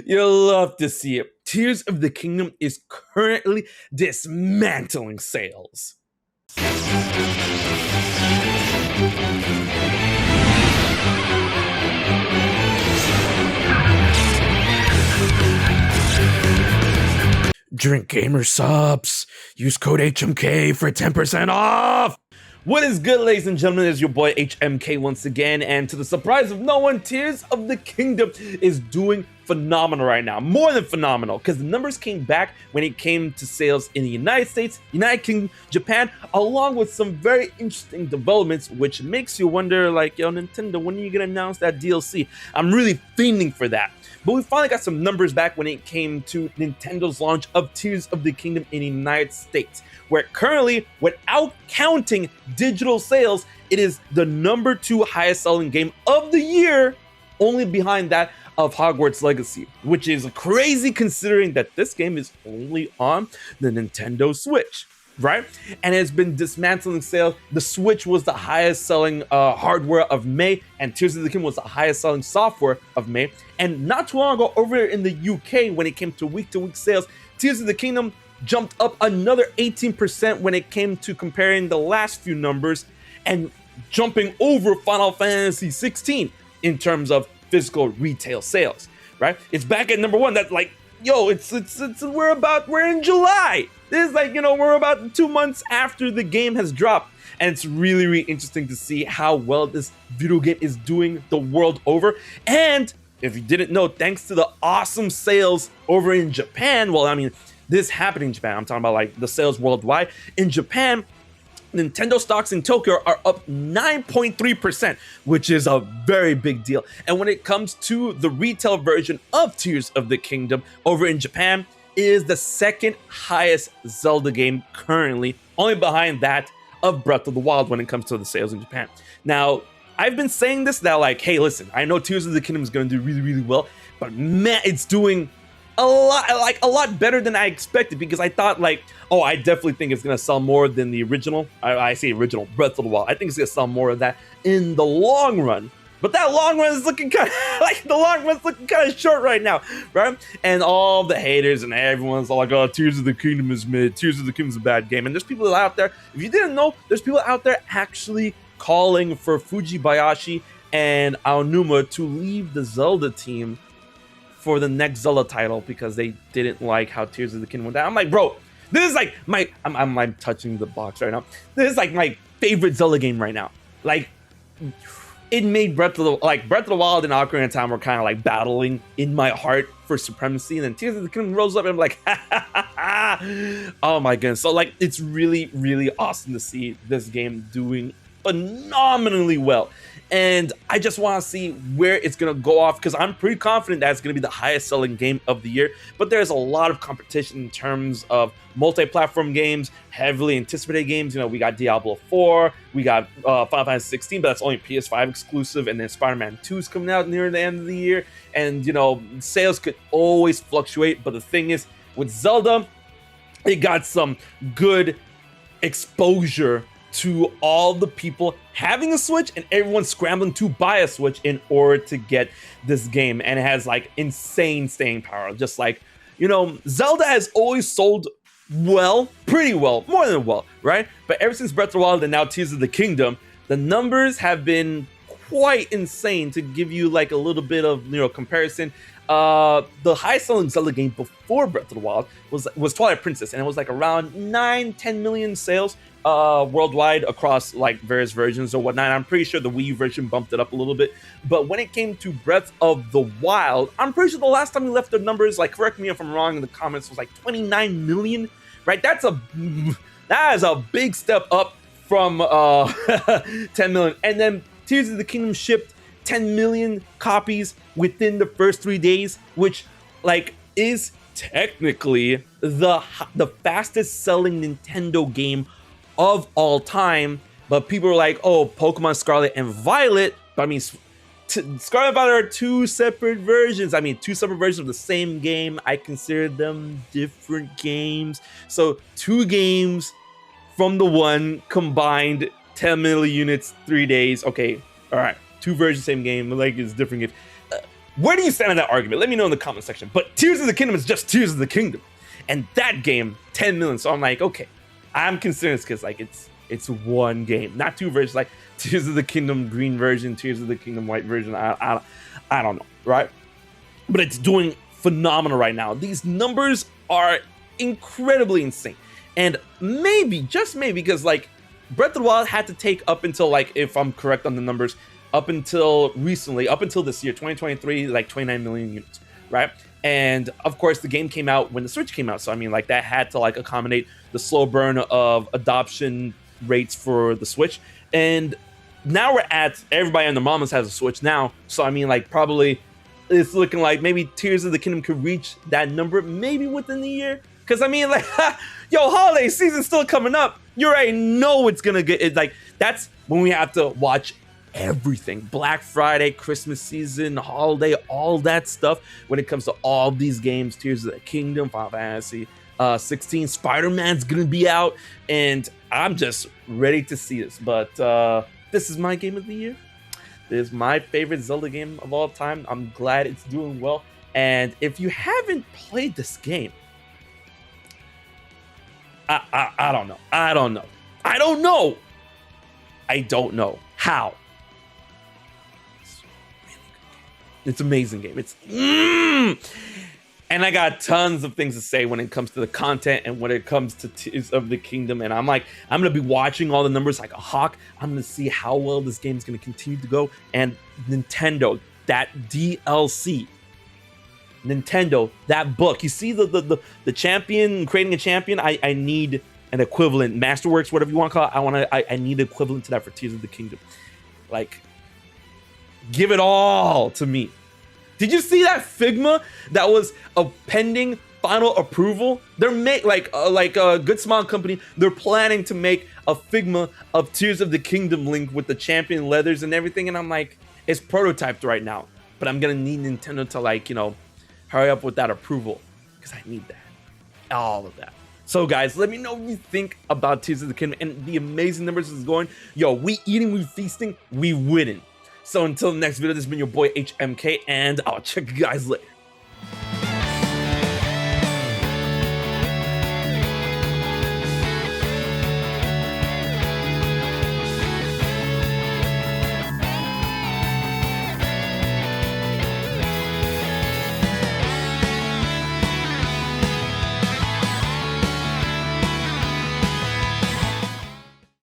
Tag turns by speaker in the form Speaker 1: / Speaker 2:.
Speaker 1: You'll love to see it. Tears of the Kingdom is currently dismantling sales. Drink Gamer subs. Use code HMK for 10% off. What is good, ladies and gentlemen? It's your boy HMK once again, and to the surprise of no one, Tears of the Kingdom is doing phenomenal right now. More than phenomenal, because the numbers came back when it came to sales in the United States, United Kingdom, Japan, along with some very interesting developments, which makes you wonder, like, yo, Nintendo, when are you gonna announce that DLC? I'm really fiending for that. But we finally got some numbers back when it came to Nintendo's launch of Tears of the Kingdom in the United States, where currently, without counting digital sales, it is the number 2 highest selling game of the year, only behind that of Hogwarts Legacy, which is crazy considering that this game is only on the Nintendo Switch, right? And it's been dismantling sales. The Switch was the highest selling hardware of May, and Tears of the Kingdom was the highest selling software of May. And not too long ago, over in the UK, when it came to week sales, Tears of the Kingdom jumped up another 18% when it came to comparing the last few numbers, and jumping over Final Fantasy 16 in terms of physical retail sales, right? It's back at number 1. That's like, yo, we're in July. This is like, we're about 2 months after the game has dropped. And it's really, really interesting to see how well this video game is doing the world over. And if you didn't know, thanks to the awesome sales over in Japan, well, I mean, this happened in Japan. I'm talking about like the sales worldwide. In Japan, Nintendo stocks in Tokyo are up 9.3%, which is a very big deal. And when it comes to the retail version of Tears of the Kingdom over in Japan, it is the second highest Zelda game currently, only behind that of Breath of the Wild when it comes to the sales in Japan. Now, I've been saying this that, like, hey, listen, I know Tears of the Kingdom is going to do really, really well, but man, it's doing a lot better than I expected, because I thought, like, oh, I definitely think it's gonna sell more than the original. I say original Breath of the Wild. I think it's gonna sell more of that in the long run. But that long run is looking kind of short right now, right? And all the haters and everyone's all like, oh, Tears of the Kingdom is mid. Tears of the Kingdom is a bad game. And there's people out there, if you didn't know, there's people out there actually calling for Fujibayashi and Aonuma to leave the Zelda team for the next Zelda title because they didn't like how Tears of the Kingdom went down. I'm like, bro, this is like I'm touching the box right now. This is like my favorite Zelda game right now. Like, it made Breath of the Wild and Ocarina of Time were kind of like battling in my heart for supremacy, and then Tears of the Kingdom rolls up and I'm like, ha, ha, ha, ha. Oh my goodness. So like, it's really, really awesome to see this game doing phenomenally well. And I just want to see where it's going to go off, because I'm pretty confident that it's going to be the highest selling game of the year. But there's a lot of competition in terms of multi-platform games, heavily anticipated games. We got Diablo 4, we got Final Fantasy 16, but that's only PS5 exclusive. And then Spider-Man 2 is coming out near the end of the year. And, sales could always fluctuate. But the thing is, with Zelda, it got some good exposure to all the people having a Switch and everyone scrambling to buy a Switch in order to get this game. And it has like insane staying power. Just like, Zelda has always sold well, pretty well, more than well, right? But ever since Breath of the Wild and now Tears of the Kingdom, the numbers have been quite insane. To give you like a little bit of comparison, the highest selling Zelda game before Breath of the Wild was Twilight Princess, and it was like around 9-10 million sales worldwide across like various versions or whatnot. I'm pretty sure the Wii U version bumped it up a little bit. But when it came to Breath of the Wild, I'm pretty sure the last time we left the numbers, like, correct me if I'm wrong in the comments, was like 29 million, right? That is a big step up from 10 million. And then Tears of the Kingdom shipped 10 million copies within the first 3 days, which like is technically the fastest selling Nintendo game of all time. But people are like, oh, Pokemon Scarlet and Violet, but I mean, Scarlet and Violet are two separate versions. I mean, two separate versions of the same game. I consider them different games. So 2 games from the one combined, 10 million units, 3 days. Okay, all right, 2 versions, same game, like it's different games. Where do you stand on that argument? Let me know in the comment section. But Tears of the Kingdom is just Tears of the Kingdom. And that game, 10 million. So I'm like, okay, I'm considering this because like it's one game, not two versions, like Tears of the Kingdom green version, Tears of the Kingdom white version. I don't know, right? But it's doing phenomenal right now. These numbers are incredibly insane. And maybe, just maybe, because like Breath of the Wild had to take up until, like, if I'm correct on the numbers, up until recently, up until this year, 2023, like 29 million units, right? And of course, the game came out when the Switch came out. So I mean, like, that had to like accommodate the slow burn of adoption rates for the Switch. And now we're at everybody and their mamas has a Switch now. So I mean, like, probably it's looking like maybe Tears of the Kingdom could reach that number maybe within the year. Because I mean, like, yo, holiday season's still coming up. You already know it's gonna get it. Like, that's when we have to watch everything. Black Friday, Christmas season, holiday, all that stuff. When it comes to all these games, Tears of the Kingdom, Final Fantasy 16, Spider-Man's gonna be out, and I'm just ready to see this. But this is my game of the year. This is my favorite Zelda game of all time. I'm glad it's doing well. And if you haven't played this game, I don't know. I don't know how. It's really good game. It's an amazing game. It's and I got tons of things to say when it comes to the content and when it comes to Tears of the Kingdom. And I'm gonna be watching all the numbers like a hawk. I'm gonna see how well this game is gonna continue to go. And Nintendo, that DLC. Nintendo, that book. You see the champion, creating a champion. I need an equivalent. Masterworks, whatever you want to call it. I need an equivalent to that for Tears of the Kingdom. Like, give it all to me. Did you see that Figma that was a pending final approval? They're like a Good Smile Company. They're planning to make a Figma of Tears of the Kingdom Link with the champion leathers and everything. And I'm like, it's prototyped right now, but I'm gonna need Nintendo to, like, you know, hurry up with that approval, because I need that. All of that. So guys, let me know what you think about Tears of the Kingdom and the amazing numbers is going. Yo, we eating, we feasting, we winning. So until the next video, this has been your boy HMK, and I'll check you guys later.